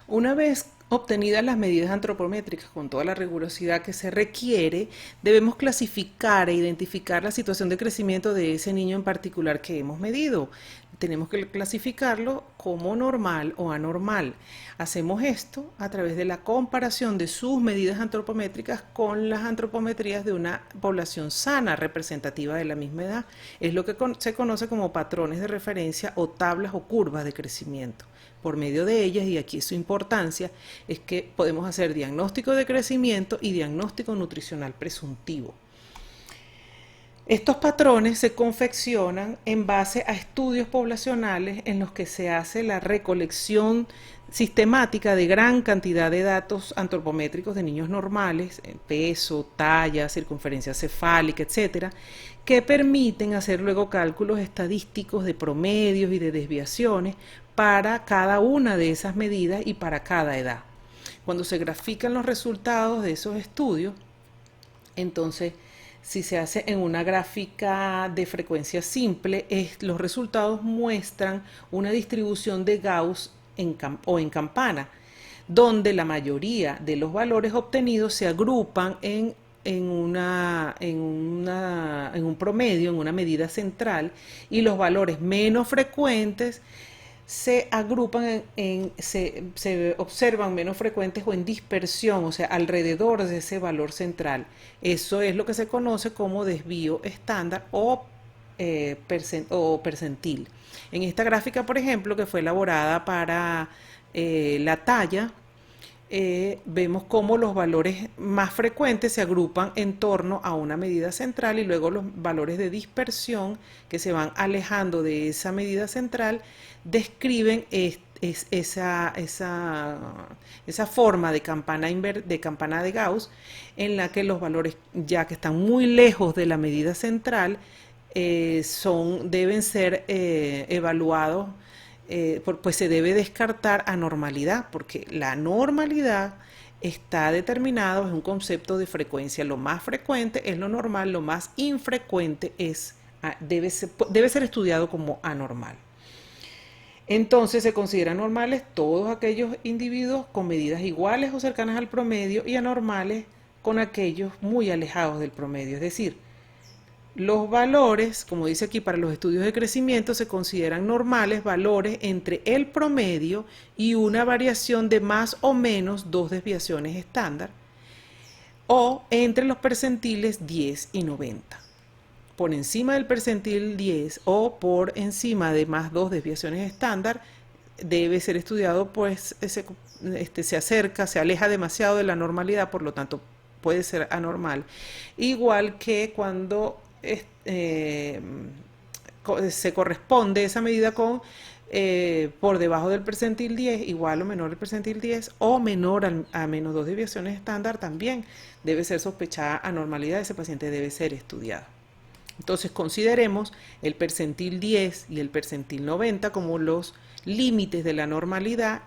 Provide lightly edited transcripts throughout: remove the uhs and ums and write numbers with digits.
Una vez obtenidas las medidas antropométricas con toda la rigurosidad que se requiere, debemos clasificar e identificar la situación de crecimiento de ese niño en particular que hemos medido. Tenemos que clasificarlo como normal o anormal. Hacemos esto a través de la comparación de sus medidas antropométricas con las antropometrías de una población sana representativa de la misma edad. Es lo que se conoce como patrones de referencia o tablas o curvas de crecimiento. Por medio de ellas, y aquí su importancia, es que podemos hacer diagnóstico de crecimiento y diagnóstico nutricional presuntivo. Estos patrones se confeccionan en base a estudios poblacionales en los que se hace la recolección sistemática de gran cantidad de datos antropométricos de niños normales, peso, talla, circunferencia cefálica, etcétera, que permiten hacer luego cálculos estadísticos de promedios y de desviaciones para cada una de esas medidas y para cada edad. Cuando se grafican los resultados de esos estudios, entonces, si se hace en una gráfica de frecuencia simple, los resultados muestran una distribución de Gauss o en campana, donde la mayoría de los valores obtenidos se agrupan en un promedio, en una medida central, y los valores menos frecuentes se agrupan se observan menos frecuentes o en dispersión, o sea, alrededor de ese valor central. Eso es lo que se conoce como desvío estándar o percentil. En esta gráfica, por ejemplo, que fue elaborada para la talla, vemos cómo los valores más frecuentes se agrupan en torno a una medida central y luego los valores de dispersión que se van alejando de esa medida central describen esa forma de campana de Gauss en la que los valores ya que están muy lejos de la medida central deben ser evaluados, pues se debe descartar anormalidad, porque la normalidad está determinado, es un concepto de frecuencia. Lo más frecuente es lo normal, lo más infrecuente debe ser estudiado como anormal. Entonces se consideran normales todos aquellos individuos con medidas iguales o cercanas al promedio y anormales con aquellos muy alejados del promedio. Es decir, los valores, como dice aquí, para los estudios de crecimiento se consideran normales valores entre el promedio y una variación de más o menos 2 desviaciones estándar, o entre los percentiles 10 y 90. Por encima del percentil 10 o por encima de más 2 desviaciones estándar, debe ser estudiado, pues se acerca, se aleja demasiado de la normalidad, por lo tanto puede ser anormal. Igual que cuando se corresponde esa medida con por debajo del percentil 10, igual o menor al percentil 10 o menor a menos 2 desviaciones estándar, también debe ser sospechada anormalidad, ese paciente debe ser estudiado. Entonces consideremos el percentil 10 y el percentil 90 como los límites de la normalidad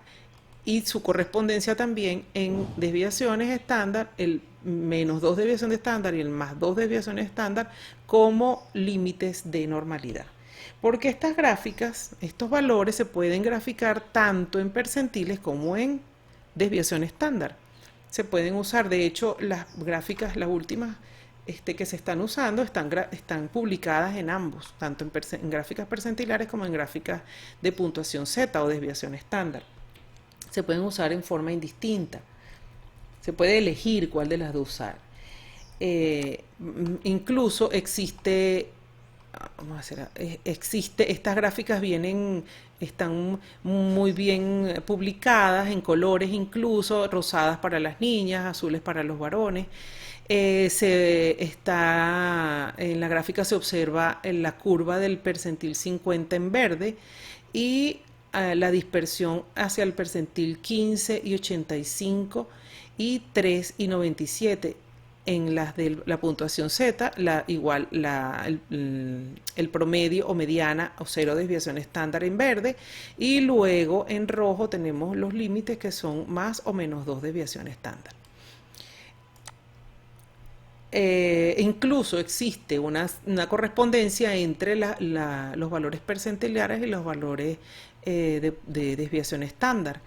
y su correspondencia también en desviaciones estándar, el menos 2 desviaciones estándar y el más 2 desviaciones estándar como límites de normalidad. Porque estas gráficas, estos valores se pueden graficar tanto en percentiles como en desviación estándar. Se pueden usar, de hecho, las gráficas, las últimas que se están usando, están publicadas en ambos, tanto en gráficas percentilares como en gráficas de puntuación Z o desviación estándar. Se pueden usar en forma indistinta. Se puede elegir cuál de las de usar. Incluso estas gráficas están muy bien publicadas en colores, incluso rosadas para las niñas, azules para los varones. En la gráfica se observa en la curva del percentil 50 en verde y la dispersión hacia el percentil 15 y 85 y 3 y 97. En las de la puntuación Z, el promedio o mediana o cero desviación estándar en verde, y luego en rojo tenemos los límites que son más o menos 2 desviaciones estándar. Incluso existe una correspondencia entre los valores percentilares y los valores de desviación estándar.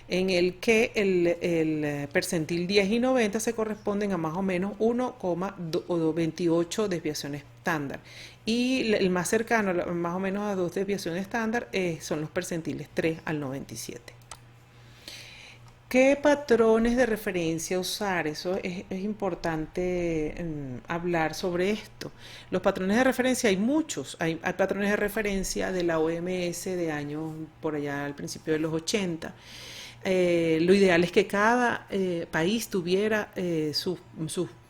en el que el percentil 10 y 90 se corresponden a más o menos 1,28 desviaciones estándar. Y el más cercano, más o menos a 2 desviaciones estándar, son los percentiles 3 al 97. ¿Qué patrones de referencia usar? Eso es importante hablar sobre esto. Los patrones de referencia hay muchos. Hay patrones de referencia de la OMS de años por allá al principio de los 80. Lo ideal es que cada país tuviera sus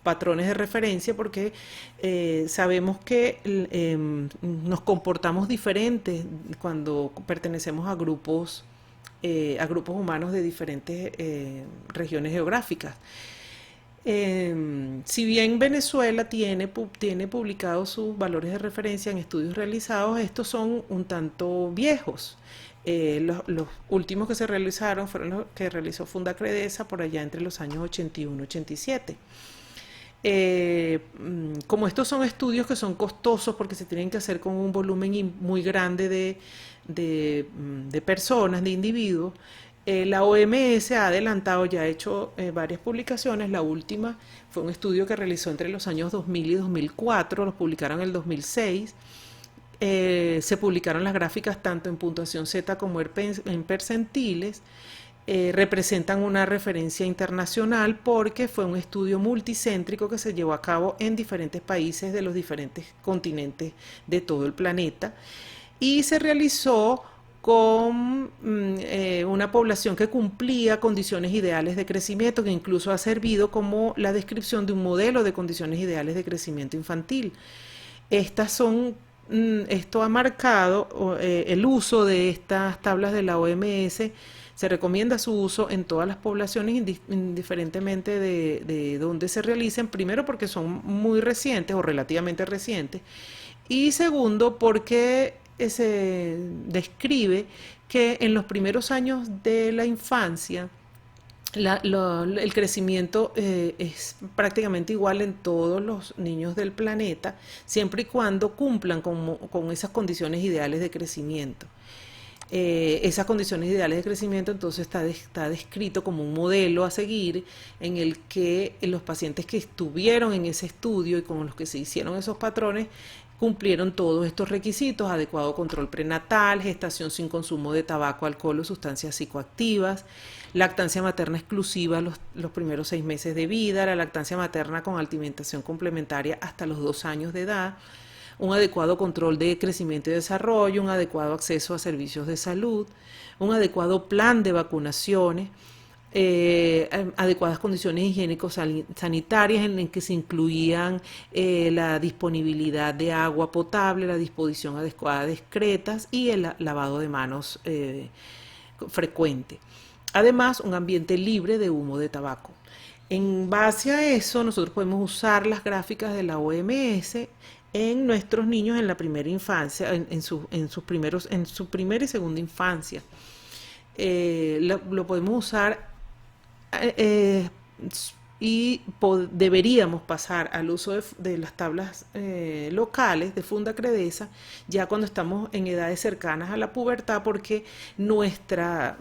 patrones de referencia porque sabemos que nos comportamos diferentes cuando pertenecemos a grupos humanos de diferentes regiones geográficas. Si bien Venezuela tiene publicados sus valores de referencia en estudios realizados, estos son un tanto viejos. Los últimos que se realizaron fueron los que realizó Fundacredesa por allá entre los años 81 y 87. Como estos son estudios que son costosos porque se tienen que hacer con un volumen muy grande de personas, de individuos, la OMS ha adelantado, ya ha hecho varias publicaciones. La última fue un estudio que realizó entre los años 2000 y 2004, los publicaron en el 2006. Se publicaron las gráficas tanto en puntuación Z como en percentiles. Representan una referencia internacional porque fue un estudio multicéntrico que se llevó a cabo en diferentes países de los diferentes continentes de todo el planeta y se realizó con una población que cumplía condiciones ideales de crecimiento, que incluso ha servido como la descripción de un modelo de condiciones ideales de crecimiento infantil. Estas son Esto ha marcado el uso de estas tablas de la OMS. Se recomienda su uso en todas las poblaciones, indiferentemente de dónde se realicen, primero porque son muy recientes o relativamente recientes, y segundo porque se describe que en los primeros años de la infancia el crecimiento es prácticamente igual en todos los niños del planeta, siempre y cuando cumplan con esas condiciones ideales de crecimiento. Esas condiciones ideales de crecimiento entonces está descrito como un modelo a seguir en el que los pacientes que estuvieron en ese estudio y con los que se hicieron esos patrones cumplieron todos estos requisitos: adecuado control prenatal, gestación sin consumo de tabaco, alcohol o sustancias psicoactivas, lactancia materna exclusiva los primeros 6 meses de vida, la lactancia materna con alimentación complementaria hasta los 2 años de edad, un adecuado control de crecimiento y desarrollo, un adecuado acceso a servicios de salud, un adecuado plan de vacunaciones, adecuadas condiciones higiénico-sanitarias en que se incluían la disponibilidad de agua potable, la disposición adecuada de excretas y el lavado de manos frecuente. Además, un ambiente libre de humo de tabaco. En base a eso, nosotros podemos usar las gráficas de la OMS en nuestros niños en la primera infancia, en su primera y segunda infancia. Lo podemos usar y deberíamos pasar al uso de las tablas locales de Fundacredesa ya cuando estamos en edades cercanas a la pubertad, porque nuestra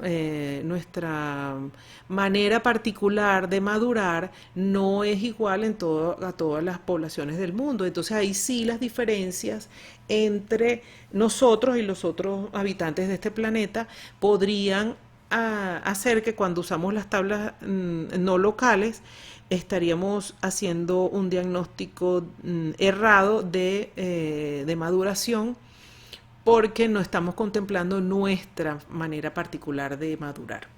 manera particular de madurar no es igual a todas las poblaciones del mundo. Entonces ahí sí las diferencias entre nosotros y los otros habitantes de este planeta podrían hacer que cuando usamos las tablas no locales estaríamos haciendo un diagnóstico errado de maduración, porque no estamos contemplando nuestra manera particular de madurar.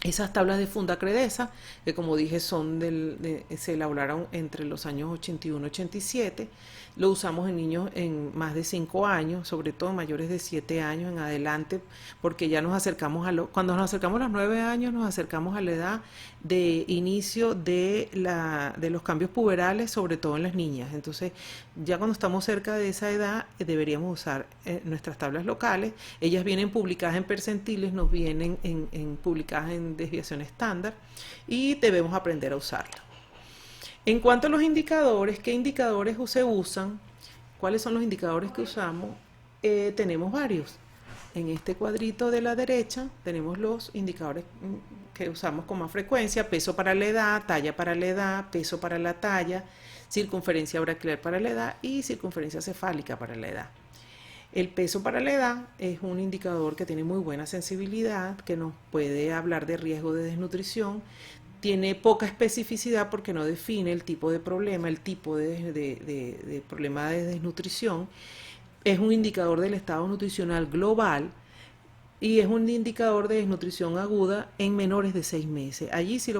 Esas tablas de Fundacredesa, que como dije se elaboraron entre los años 81 y 87, lo usamos en niños en más de 5 años, sobre todo mayores de 7 años en adelante, porque ya nos acercamos cuando nos acercamos a los 9 años, nos acercamos a la edad de inicio de los cambios puberales, sobre todo en las niñas. Entonces, ya cuando estamos cerca de esa edad, deberíamos usar nuestras tablas locales. Ellas vienen publicadas en percentiles, nos vienen publicadas en desviación estándar, y debemos aprender a usarla. En cuanto a los indicadores, ¿qué indicadores se usan? ¿Cuáles son los indicadores que usamos? Tenemos varios. en este cuadrito de la derecha tenemos los indicadores que usamos con más frecuencia: peso para la edad, talla para la edad, peso para la talla, circunferencia braquial para la edad y circunferencia cefálica para la edad. El peso para la edad es un indicador que tiene muy buena sensibilidad, que nos puede hablar de riesgo de desnutrición. Tiene poca especificidad porque no define el tipo de problema, el tipo de problema de desnutrición. Es un indicador del estado nutricional global y es un indicador de desnutrición aguda en menores de 6 meses. Allí sí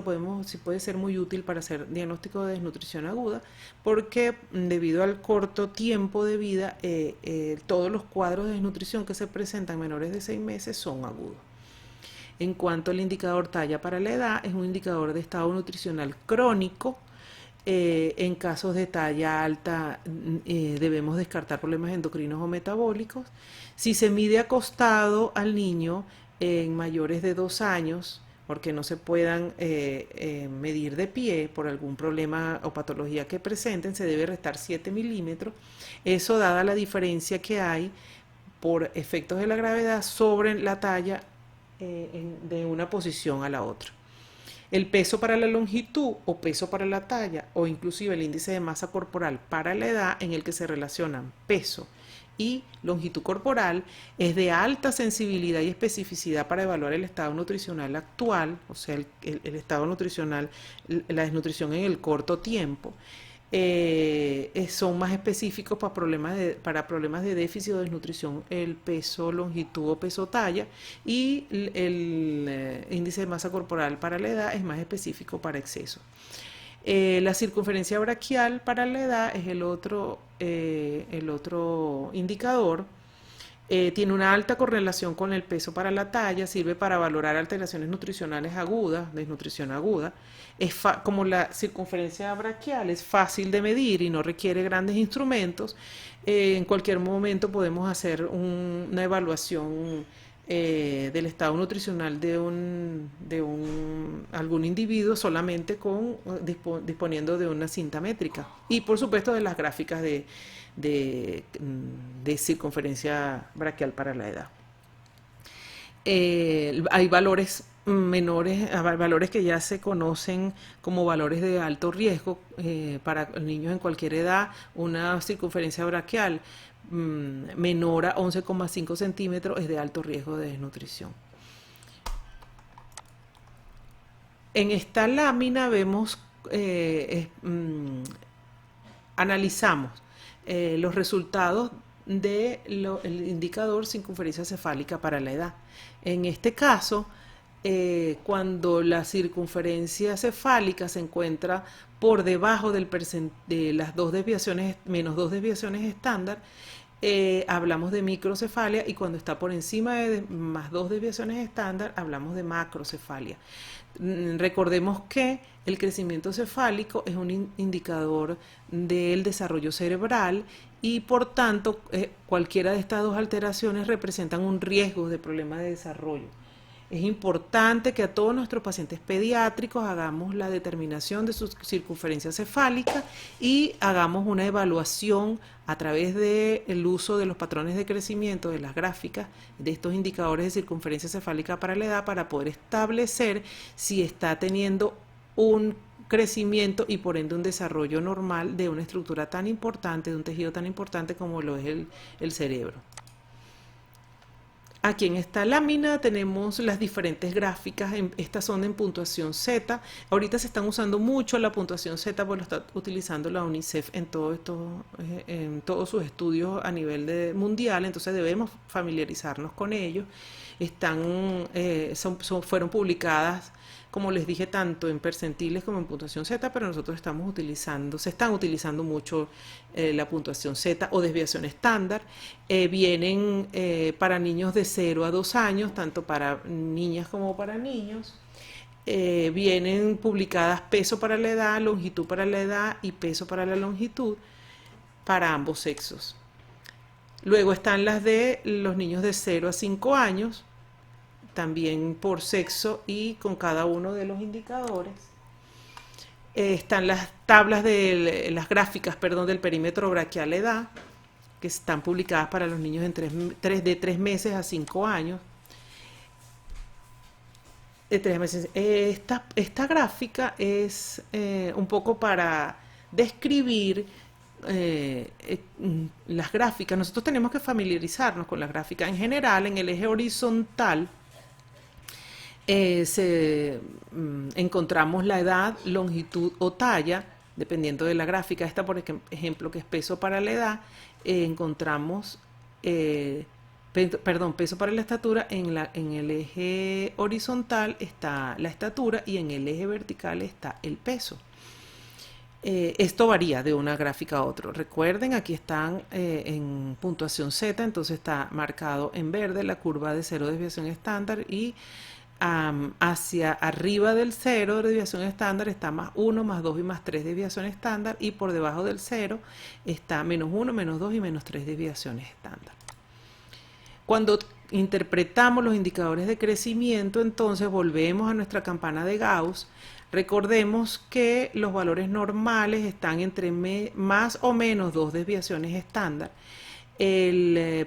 puede ser muy útil para hacer diagnóstico de desnutrición aguda, porque debido al corto tiempo de vida, todos los cuadros de desnutrición que se presentan en menores de 6 meses son agudos. En cuanto al indicador talla para la edad, es un indicador de estado nutricional crónico. En casos de talla alta debemos descartar problemas endocrinos o metabólicos. Si se mide acostado al niño en mayores de 2 años, porque no se puedan medir de pie por algún problema o patología que presenten, se debe restar 7 milímetros. Eso dada la diferencia que hay por efectos de la gravedad sobre la talla de una posición a la otra. El peso para la longitud o peso para la talla o inclusive el índice de masa corporal para la edad, en el que se relacionan peso y longitud corporal, es de alta sensibilidad y especificidad para evaluar el estado nutricional actual, o sea, el estado nutricional, la desnutrición en el corto tiempo. Son más específicos para problemas de déficit o desnutrición, el peso, longitud o peso talla, y el índice de masa corporal para la edad es más específico para exceso. La circunferencia braquial para la edad es el otro indicador. Tiene una alta correlación con el peso para la talla, sirve para valorar alteraciones nutricionales agudas, desnutrición aguda. Como la circunferencia braquial es fácil de medir y no requiere grandes instrumentos, en cualquier momento podemos hacer una evaluación del estado nutricional de algún individuo solamente disponiendo de una cinta métrica y por supuesto de las gráficas de circunferencia braquial para la edad. Hay valores menores, valores que ya se conocen como valores de alto riesgo para niños en cualquier edad. Una circunferencia braquial menor a 11,5 centímetros es de alto riesgo de desnutrición. En esta lámina vemos, analizamos los resultados del indicador circunferencia cefálica para la edad. En este caso, cuando la circunferencia cefálica se encuentra por debajo de las menos 2 desviaciones estándar, hablamos de microcefalia, y cuando está por encima de más 2 desviaciones estándar, hablamos de macrocefalia. Recordemos que el crecimiento cefálico es un indicador del desarrollo cerebral y por tanto cualquiera de estas dos alteraciones representan un riesgo de problema de desarrollo. Es importante que a todos nuestros pacientes pediátricos hagamos la determinación de su circunferencia cefálica y hagamos una evaluación a través del uso de los patrones de crecimiento, de las gráficas, de estos indicadores de circunferencia cefálica para la edad, para poder establecer si está teniendo un crecimiento y por ende un desarrollo normal de una estructura tan importante, de un tejido tan importante como lo es el cerebro. Aquí en esta lámina tenemos las diferentes gráficas, estas son en puntuación Z. Ahorita se están usando mucho la puntuación Z porque lo está utilizando la UNICEF en todos sus estudios a nivel mundial, entonces debemos familiarizarnos con ellos. Fueron publicadas, como les dije, tanto en percentiles como en puntuación Z, pero nosotros se están utilizando mucho la puntuación Z o desviación estándar. Vienen para niños de 0 a 2 años, tanto para niñas como para niños. Vienen publicadas peso para la edad, longitud para la edad y peso para la longitud para ambos sexos. Luego están las de los niños de 0 a 5 años, también por sexo y con cada uno de los indicadores. Están las tablas las gráficas, del perímetro braquial edad, que están publicadas para los niños de 3 meses a 5 años. De 3 meses. Esta gráfica es un poco para describir las gráficas. Nosotros tenemos que familiarizarnos con las gráficas. En general, en el eje horizontal encontramos la edad, longitud o talla, dependiendo de la gráfica. Esta, por ejemplo, que es peso para la edad, encontramos, peso para la estatura. En el eje horizontal está la estatura y en el eje vertical está el peso. Esto varía de una gráfica a otra. Recuerden, aquí están en puntuación Z, entonces está marcado en verde la curva de cero desviación estándar y hacia arriba del cero de desviación estándar está más 1, más 2 y más 3 desviación estándar, y por debajo del cero está menos 1, menos 2 y menos 3 desviaciones estándar. Cuando interpretamos los indicadores de crecimiento, entonces volvemos a nuestra campana de Gauss. Recordemos que los valores normales están entre más o menos 2 desviaciones estándar.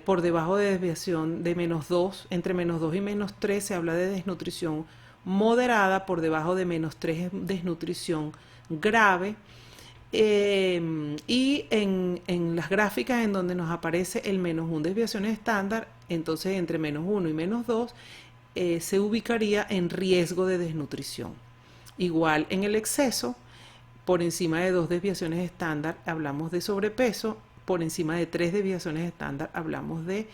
Por debajo de desviación de menos 2, entre menos 2 y menos 3 se habla de desnutrición moderada, por debajo de menos 3 es desnutrición grave. Y en las gráficas en donde nos aparece el menos 1 desviaciones estándar, entonces entre menos 1 y menos 2 se ubicaría en riesgo de desnutrición. Igual en el exceso, por encima de 2 desviaciones estándar hablamos de sobrepeso, por encima de 3 desviaciones estándar hablamos de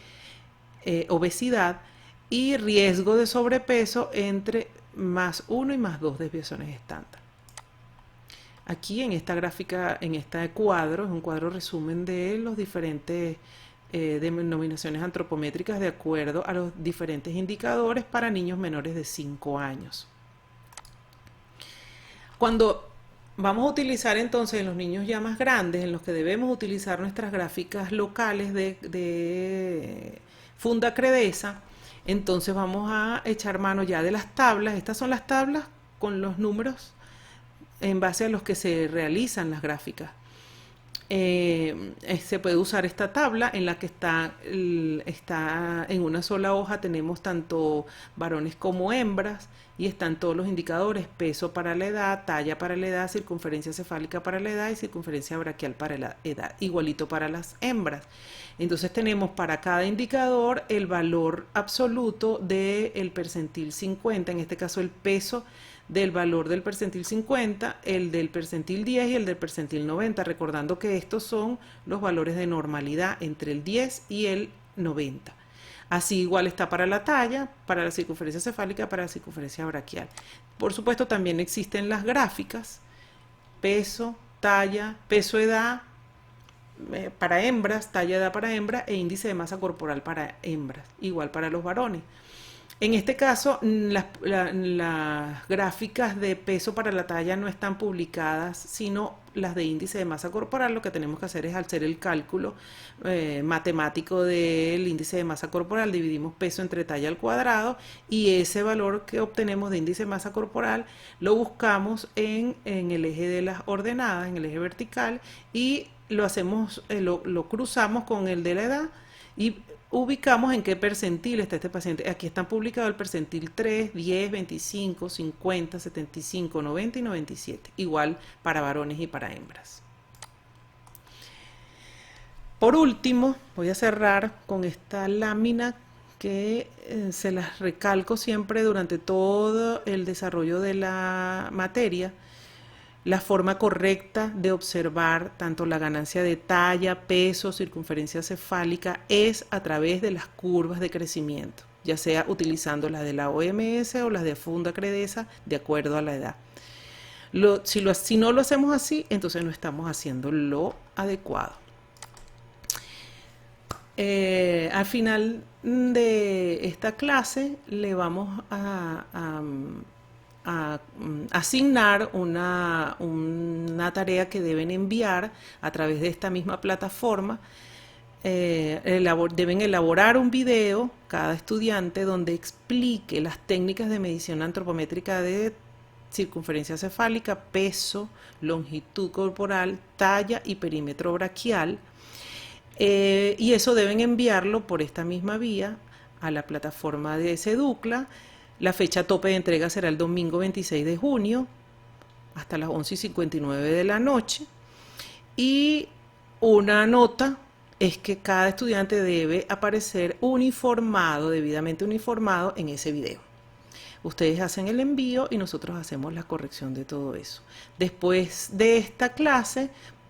obesidad, y riesgo de sobrepeso entre más 1 y más 2 desviaciones estándar. Aquí en esta gráfica, en este cuadro, es un cuadro resumen de los diferentes denominaciones antropométricas de acuerdo a los diferentes indicadores para niños menores de 5 años. Cuando vamos a utilizar entonces en los niños ya más grandes, en los que debemos utilizar nuestras gráficas locales de funda Credesa, entonces vamos a echar mano ya de las tablas. Estas son las tablas con los números en base a los que se realizan las gráficas. Se puede usar esta tabla en la que está en una sola hoja, tenemos tanto varones como hembras y están todos los indicadores: peso para la edad, talla para la edad, circunferencia cefálica para la edad y circunferencia braquial para la edad, igualito para las hembras. Entonces tenemos para cada indicador el valor absoluto del percentil 50, en este caso el peso del valor del percentil 50, el del percentil 10 y el del percentil 90, recordando que estos son los valores de normalidad entre el 10 y el 90. Así igual está para la talla, para la circunferencia cefálica, para la circunferencia braquial. Por supuesto también existen las gráficas, peso, talla, peso, edad para hembras, talla, edad para hembra e índice de masa corporal para hembras, igual para los varones. En este caso, las gráficas de peso para la talla no están publicadas, sino las de índice de masa corporal. Lo que tenemos que hacer es hacer el cálculo matemático del índice de masa corporal. Dividimos peso entre talla al cuadrado y ese valor que obtenemos de índice de masa corporal lo buscamos en el eje de las ordenadas, en el eje vertical, y lo hacemos, lo cruzamos con el de la edad y ubicamos en qué percentil está este paciente. Aquí están publicados el percentil 3, 10, 25, 50, 75, 90 y 97. Igual para varones y para hembras. Por último, voy a cerrar con esta lámina que se las recalco siempre durante todo el desarrollo de la materia. La forma correcta de observar tanto la ganancia de talla, peso, circunferencia cefálica es a través de las curvas de crecimiento, ya sea utilizando las de la OMS o las de funda Credesa de acuerdo a la edad. Si no lo hacemos así, entonces no estamos haciendo lo adecuado. Al final de esta clase le vamos a asignar una tarea que deben enviar a través de esta misma plataforma. Deben elaborar un video, cada estudiante, donde explique las técnicas de medición antropométrica de circunferencia cefálica, peso, longitud corporal, talla y perímetro braquial. Y eso deben enviarlo por esta misma vía a la plataforma de Seducla. La fecha tope de entrega será el domingo 26 de junio hasta las 11:59 de la noche. Y una nota es que cada estudiante debe aparecer uniformado, debidamente uniformado en ese video. Ustedes hacen el envío y nosotros hacemos la corrección de todo eso. Después de esta clase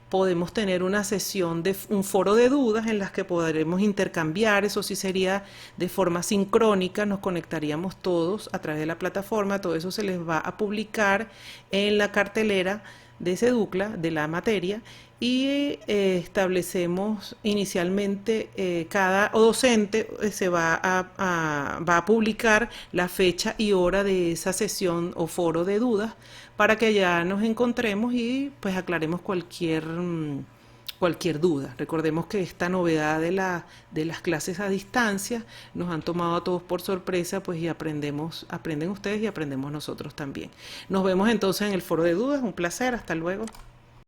podemos tener una sesión de un foro de dudas en las que podremos intercambiar, eso sí sería de forma sincrónica, nos conectaríamos todos a través de la plataforma, todo eso se les va a publicar en la cartelera de Seducla, de la materia, y establecemos inicialmente cada docente se va a publicar la fecha y hora de esa sesión o foro de dudas para que ya nos encontremos y pues aclaremos cualquier duda. Recordemos que esta novedad de las clases a distancia nos han tomado a todos por sorpresa, pues y aprenden ustedes y aprendemos nosotros también. Nos vemos entonces en el foro de dudas, un placer, hasta luego.